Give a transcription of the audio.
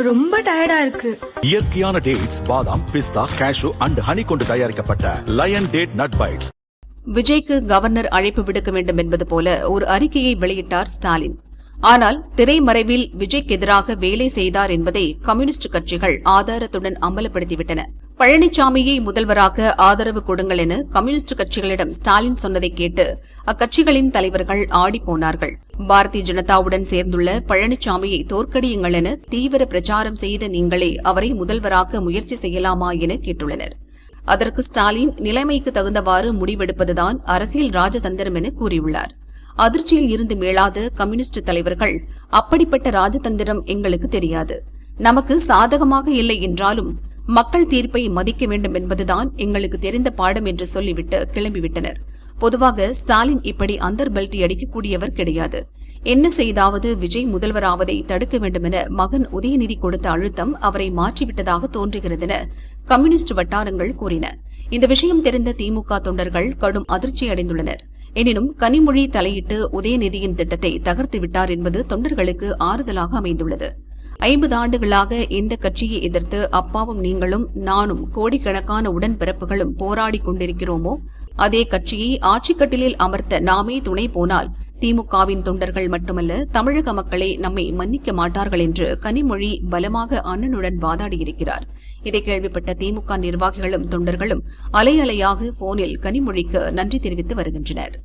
ரொம்ப டயர்டா இருக்கு. இயற்கையான டேட்ஸ், பாதாம், பிஸ்தா, கேஷு அண்ட் ஹனி கொண்டு தயாரிக்கப்பட்ட லயன் டேட் நட் பைட்ஸ். விஜய்க்கு கவர்னர் அழைப்பு விடுக்க வேண்டும் என்பது போல ஒரு அறிக்கையை வெளியிட்டார் ஸ்டாலின். ஆனால் திரைமறைவில் விஜய்க்கு எதிராக வேலை செய்தார் என்பதை கம்யூனிஸ்ட் கட்சிகள் ஆதாரத்துடன் அம்பலப்படுத்திவிட்டன. பழனிசாமியை முதல்வராக ஆதரவு கொடுங்கள் என கம்யூனிஸ்ட் கட்சிகளிடம் ஸ்டாலின் சொன்னதை கேட்டு அக்கட்சிகளின் தலைவர்கள் ஆடிப்போனார்கள். பாரதிய ஜனதாவுடன் சேர்ந்துள்ள பழனிசாமியை தோற்கடியுங்கள் என தீவிர பிரச்சாரம் செய்த நீங்களே அவரை முதல்வராக்க முயற்சி செய்யலாமா என கேட்டுள்ளனர். அதற்கு ஸ்டாலின் நிலைமைக்கு தகுந்தவாறு முடிவெடுப்பதுதான் அரசியல் ராஜதந்திரம் என கூறியுள்ளார். அதிர்ச்சியில் இருந்து மீளாத கம்யூனிஸ்ட் தலைவர்கள், அப்படிப்பட்ட ராஜதந்திரம் எங்களுக்கு தெரியாது, நமக்கு சாதகமாக இல்லை என்றாலும் மக்கள் தீர்ப்பை மதிக்க வேண்டும் என்பதுதான் எங்களுக்கு தெரிந்த பாடம் என்று சொல்லிவிட்டு கிளம்பிவிட்டனர். பொதுவாக ஸ்டாலின் இப்படி அந்தர்பல்ட்டி அடிக்கக்கூடியவர் கிடையாது. என்ன செய்தாவது விஜய் முதல்வராவதை தடுக்க வேண்டும் என மகன் உதயநிதி கொடுத்த அழுத்தம் அவரை மாற்றிவிட்டதாக தோன்றுகிறதென கம்யூனிஸ்ட் வட்டாரங்கள் கூறின. இந்த விஷயம் தெரிந்த திமுக தொண்டர்கள் கடும் அதிர்ச்சி அடைந்துள்ளனர். எனினும் கனிமொழி தலையிட்டு உதயநிதியின் திட்டத்தை தகர்த்துவிட்டார் என்பது தொண்டர்களுக்கு ஆறுதலாக அமைந்துள்ளது. 50 ஆண்டுகளாக எந்த கட்சியை எதிர்த்து அப்பாவும் நீங்களும் நானும் கோடிக்கணக்கான உடன்பிறப்புகளும் போராடிக் கொண்டிருக்கிறோமோ அதே கட்சியை ஆட்சிக்கட்டிலில் அமர்த்த நாமே துணை போனால் திமுகவின் தொண்டர்கள் மட்டுமல்ல தமிழக மக்களே நம்மை மன்னிக்க மாட்டார்கள் என்று கனிமொழி பலமாக அண்ணனுடன் வாதாடியிருக்கிறார். இதை கேள்விப்பட்ட திமுக நிர்வாகிகளும் தொண்டர்களும் அலை அலையாக போனில் கனிமொழிக்கு நன்றி தெரிவித்து வருகின்றனர்.